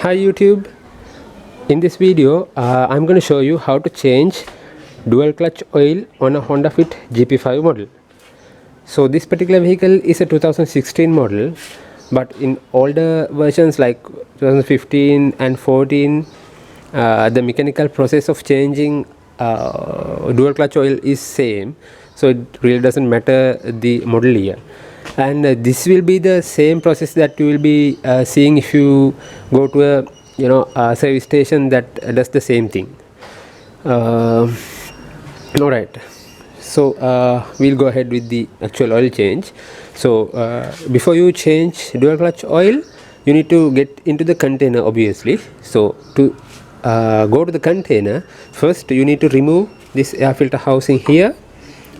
Hi YouTube. In this video I'm going to show you how to change dual clutch oil on a Honda Fit GP5 model. So this particular vehicle is a 2016 model, but in older versions like 2015 and 14 the mechanical process of changing dual clutch oil is same, so it really doesn't matter the model year. And this will be the same process that you will be seeing if you go to a service station that does the same thing. All right, so we'll go ahead with the actual oil change. So before you change dual clutch oil, you need to get into the container, obviously. So to go to the container, first you need to remove this air filter housing here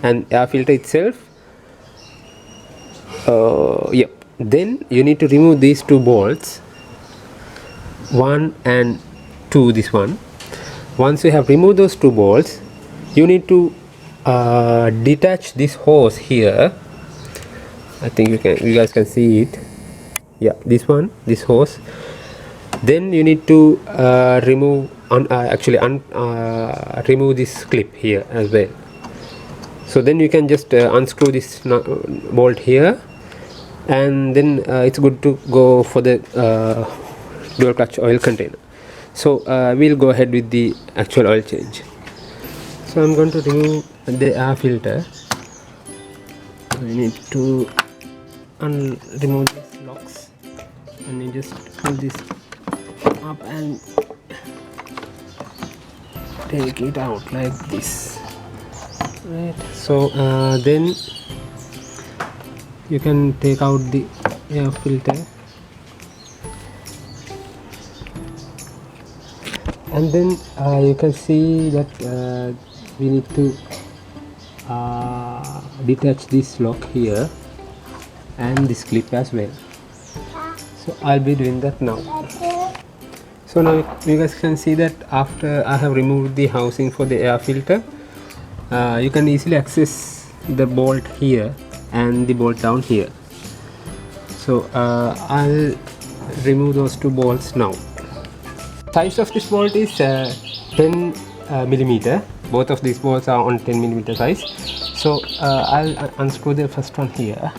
and air filter itself. Yep. Then you need to remove these two bolts, 1 and 2, this one. Once you have removed those two bolts, you need to detach this hose here. I think you guys can see it. Yeah, this one, this hose. Then you need to remove remove this clip here as well. So then you can just unscrew this bolt here, and then it's good to go for the dual clutch oil container. So we'll go ahead with the actual oil change. So I'm going to remove the air filter. I need to remove these locks, and you just pull this up and take it out like this. Right. So then you can take out the air filter, and then you can see that we need to detach this lock here and this clip as well. So I'll be doing that now. So now you guys can see that after I have removed the housing for the air filter, you can easily access the bolt here and the bolt down here. So I'll remove those two bolts now. Size of this bolt is 10 millimeter. Both of these bolts are on 10 millimeter size. So I'll unscrew the first one here.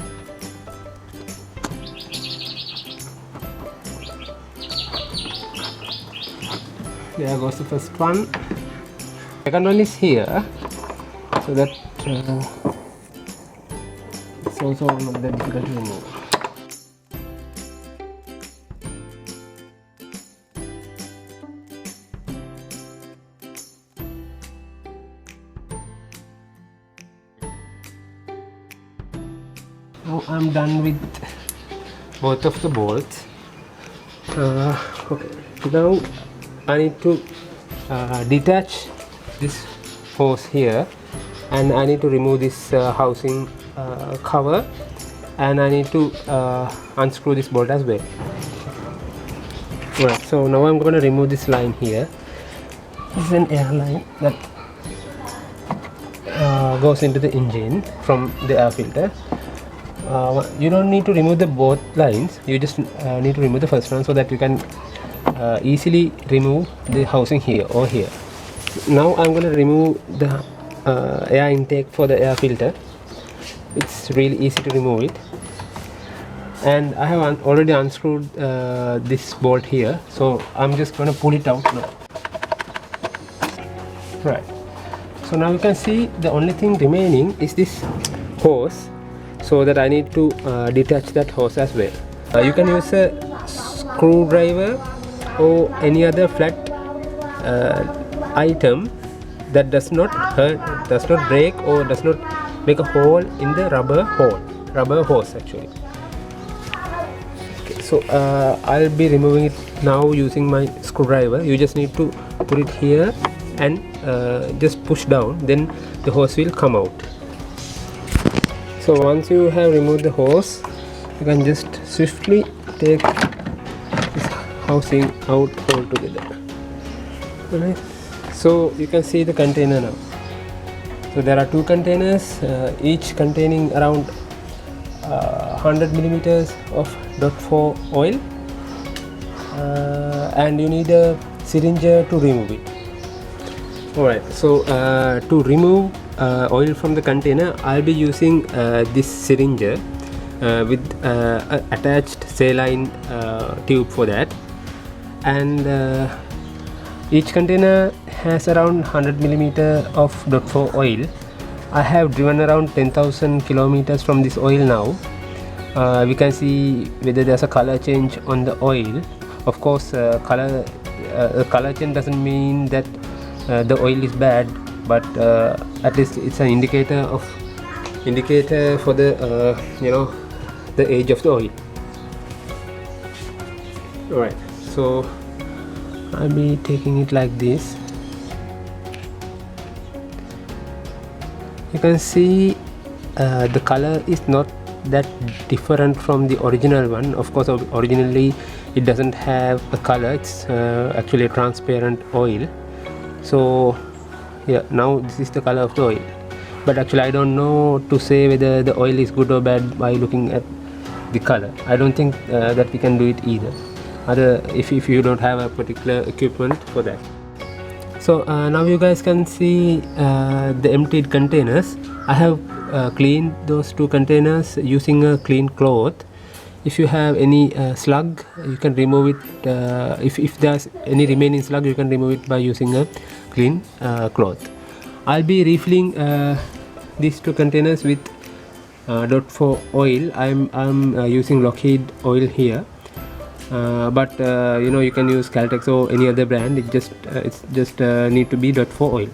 There goes the first one. Second one is here, so that it's also not that difficult to remove. Now I'm done with both of the bolts. Okay, now I need to detach this hose here, and I need to remove this housing cover, and I need to unscrew this bolt as well. Right, so now I'm going to remove this line here. This is an air line that goes into the engine from the air filter. You don't need to remove the both lines, you just need to remove the first one so that you can easily remove the housing here or here. Now I'm going to remove the air intake for the air filter. It's really easy to remove it, and I have already unscrewed this bolt here, so I'm just going to pull it out now. Right, so now you can see the only thing remaining is this hose, so that I need to detach that hose as well. You can use a screwdriver or any other flat item that does not hurt, does not break, or does not make a hole in the rubber hose actually. Okay, so I'll be removing it now using my screwdriver. You just need to put it here and just push down, then the hose will come out. So once you have removed the hose, you can just swiftly take this housing out altogether. Alright, so you can see the container now. So there are two containers, each containing around 100 millimeters of .4 oil, and you need a syringe to remove it. Alright, so to remove oil from the container, I'll be using this syringe with a attached saline tube for that. And each container has around 100 millimeter of .4 oil. I have driven around 10,000 kilometers from this oil now. We can see whether there's a color change on the oil. Of course, color change doesn't mean that the oil is bad, but at least it's an indicator for the the age of the oil. Alright, so I'll be taking it like this. You can see the color is not that different from the original one. Of course, originally it doesn't have a color, it's actually a transparent oil. So yeah, now this is the color of the oil, but actually I don't know to say whether the oil is good or bad by looking at the color. I don't think that we can do it either, if you don't have a particular equipment for that. So now you guys can see the emptied containers. I have cleaned those two containers using a clean cloth. If you have any slug, you can remove it. If there's any remaining slug, you can remove it by using a clean cloth. I'll be refilling these two containers with .4 oil. I'm using Lockheed oil here, but you can use Caltex or any other brand. It's just need to be .4 oil.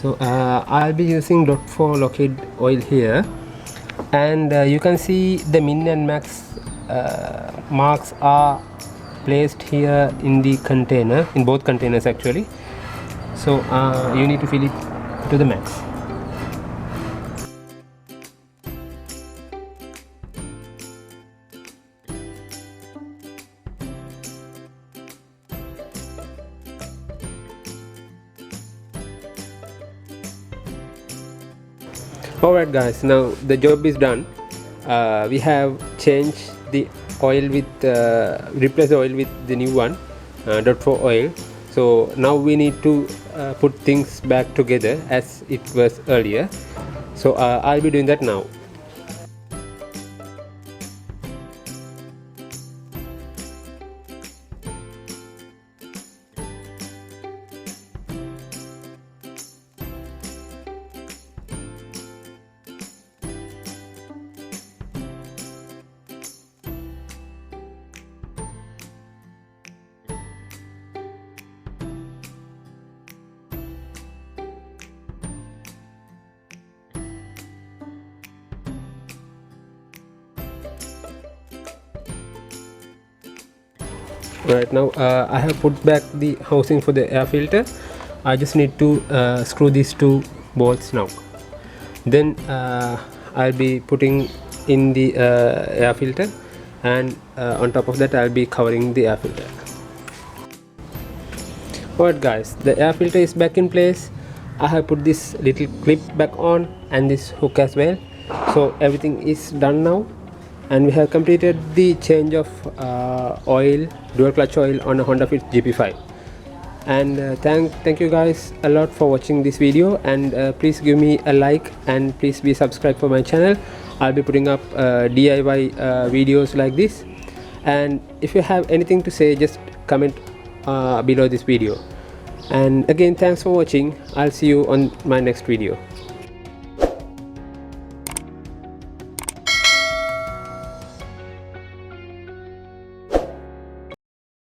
So I'll be using .4 Lockheed oil here, and you can see the min and max marks are placed here in the container, in both containers actually. So you need to fill it to the max. Alright guys, now the job is done. We have changed the oil with replace the oil with the new one, .4 oil. So now we need to put things back together as it was earlier. So I'll be doing that now. Right now I have put back the housing for the air filter. I just need to screw these two bolts now. Then I'll be putting in the air filter, and on top of that I'll be covering the air filter. Alright guys, the air filter is back in place. I have put this little clip back on and this hook as well. So everything is done now, and we have completed the change of oil, dual clutch oil on a hondafit GP5. And thank you guys a lot for watching this video, and please give me a like and please be subscribed for my channel. I'll be putting up DIY videos like this, and if you have anything to say, just comment below this video. And again, thanks for watching. I'll see you on my next video.